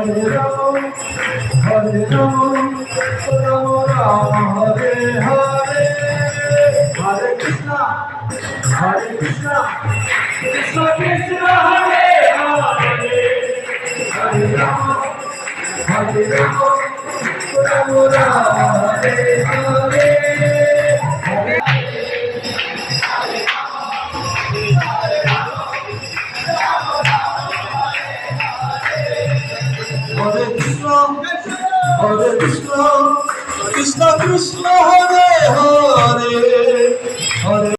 Hare Ram, Ram Ram, Hare Hare, Hare Krishna, Krishna Krishna, Hare Hare, Hare Ram, Ram Ram, Hare Hare. Hare Krishna, Krishna Krishna, Hare Hare, Hare